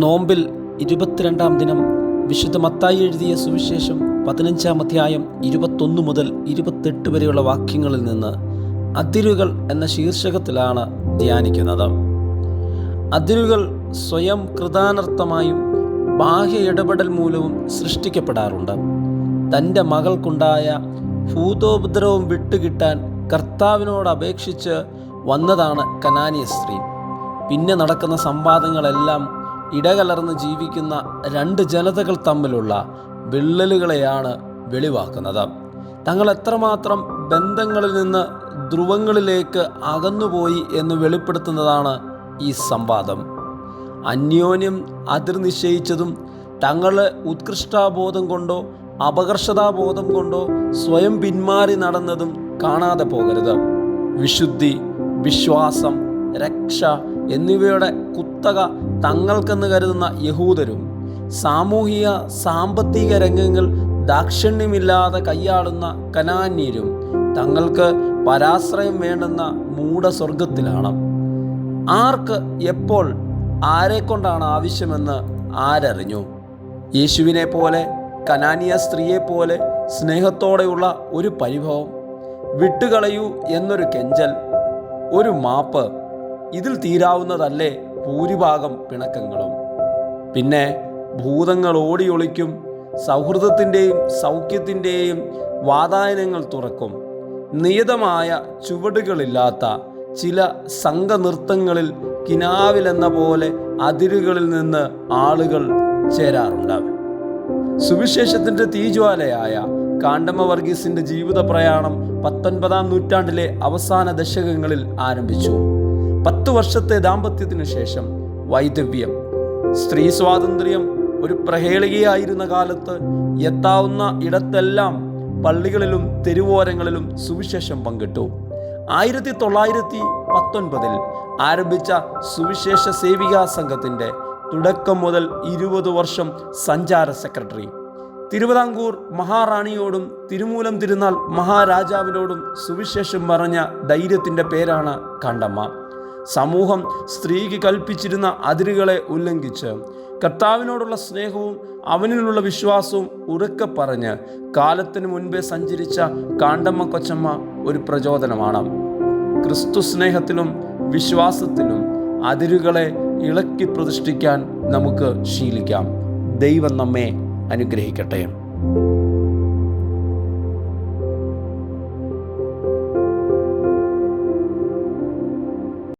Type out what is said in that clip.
നോമ്പിൽ 22-ാം ദിനം വിശുദ്ധ മത്തായി എഴുതിയ സുവിശേഷം 15-ാം അധ്യായം 21 മുതൽ 28 വരെയുള്ള വാക്യങ്ങളിൽ നിന്ന് അതിരുകൾ എന്ന ശീർഷകത്തിലാണ് ധ്യാനിക്കുന്നത്. അതിരുകൾ സ്വയം കൃതാനർത്ഥമായും ബാഹ്യ ഇടപെടൽ മൂലവും സൃഷ്ടിക്കപ്പെടാറുണ്ട്. തൻ്റെ മകൾക്കുണ്ടായ ഭൂതോപദ്രവം വിട്ടുകിട്ടാൻ കർത്താവിനോട് അപേക്ഷിച്ച് വന്നതാണ് കനാനിയ സ്ത്രീ. പിന്നെ നടക്കുന്ന സംവാദങ്ങളെല്ലാം ഇടകലർന്ന് ജീവിക്കുന്ന രണ്ട് ജനതകൾ തമ്മിലുള്ള വിള്ളലുകളെയാണ് വെളിവാക്കുന്നത്. തങ്ങൾ എത്രമാത്രം ബന്ധങ്ങളിൽ നിന്ന് ധ്രുവങ്ങളിലേക്ക് അകന്നുപോയി എന്ന് വെളിപ്പെടുത്തുന്നതാണ് ഈ സംവാദം. അന്യോന്യം അതിർ നിശ്ചയിച്ചതും തങ്ങളെ ഉത്കൃഷ്ടാബോധം കൊണ്ടോ അപകർഷതാബോധം കൊണ്ടോ സ്വയം പിന്മാറി നടന്നതും കാണാതെ പോകരുത്. വിശുദ്ധി, വിശ്വാസം, രക്ഷ എന്നിവയുടെ കുത്തക തങ്ങൾക്കെന്ന് കരുതുന്ന യഹൂദരും സാമൂഹിക സാമ്പത്തിക രംഗങ്ങൾ ദാക്ഷിണ്യമില്ലാതെ കൈയാളുന്ന കനാന്യരും തങ്ങൾക്ക് പരാശ്രയം വേണ്ടുന്ന മൂഢസ്വർഗത്തിലാണ്. ആർക്ക് എപ്പോൾ ആരെക്കൊണ്ടാണ് ആവശ്യമെന്ന് ആരറിഞ്ഞു? യേശുവിനെ പോലെ കനാനിയ സ്ത്രീയെപ്പോലെ സ്നേഹത്തോടെയുള്ള ഒരു പരിഭവം, വിട്ടുകളയൂ എന്നൊരു കെഞ്ചൽ, ഒരു മാപ്പ്, ഇതിൽ തീരാവുന്നതല്ലേ ഭൂരിഭാഗം പിണക്കങ്ങളും. പിന്നെ ഭൂതങ്ങൾ ഓടിയൊളിക്കും, സൗഹൃദത്തിൻ്റെയും സൗഖ്യത്തിൻ്റെയും വാതായനങ്ങൾ തുറക്കും. നിയതമായ ചുവടുകളില്ലാത്ത ചില സംഘനൃത്തങ്ങളിൽ കിനാവിലെന്ന പോലെ അതിരുകളിൽ നിന്ന് ആളുകൾ ചേരാറുണ്ട്. സുവിശേഷത്തിൻ്റെ തീജ്വാലയായ കാണ്ടമ വർഗീസിൻ്റെ ജീവിത പ്രയാണം 19-ാം നൂറ്റാണ്ടിലെ അവസാന ദശകങ്ങളിൽ ആരംഭിച്ചു. 10 വർഷത്തെ ദാമ്പത്യത്തിനു ശേഷം വൈദവ്യം, സ്ത്രീ സ്വാതന്ത്ര്യം ഒരു പ്രഹേളികയായിരുന്ന കാലത്ത് എത്താവുന്ന ഇടത്തെല്ലാം പള്ളികളിലും തെരുവോരങ്ങളിലും സുവിശേഷം പങ്കിട്ടു. 1919 ആരംഭിച്ച സുവിശേഷ സേവികാ സംഘത്തിൻ്റെ തുടക്കം മുതൽ 20 വർഷം സഞ്ചാര സെക്രട്ടറി. തിരുവിതാംകൂർ മഹാറാണിയോടും തിരുമൂലം തിരുനാൾ മഹാരാജാവിനോടും സുവിശേഷം പറഞ്ഞ ധൈര്യത്തിൻ്റെ പേരാണ് കാണ്ടമ്മ. സമൂഹം സ്ത്രീക്ക് കൽപ്പിച്ചിരുന്ന അതിരുകളെ ഉല്ലംഘിച്ച് കർത്താവിനോടുള്ള സ്നേഹവും അവനിലുള്ള വിശ്വാസവും ഉറക്കെ പറഞ്ഞ് കാലത്തിനു മുൻപേ സഞ്ചരിച്ച കാണ്ടമ്മ കൊച്ചമ്മ ഒരു പ്രചോദനമാണ്. ക്രിസ്തു സ്നേഹത്തിലും വിശ്വാസത്തിലും അതിരുകളെ ഇളക്കി പ്രതിഷ്ഠിക്കാൻ നമുക്ക് ശീലിക്കാം. ദൈവം നമ്മെ അനുഗ്രഹിക്കട്ടെ.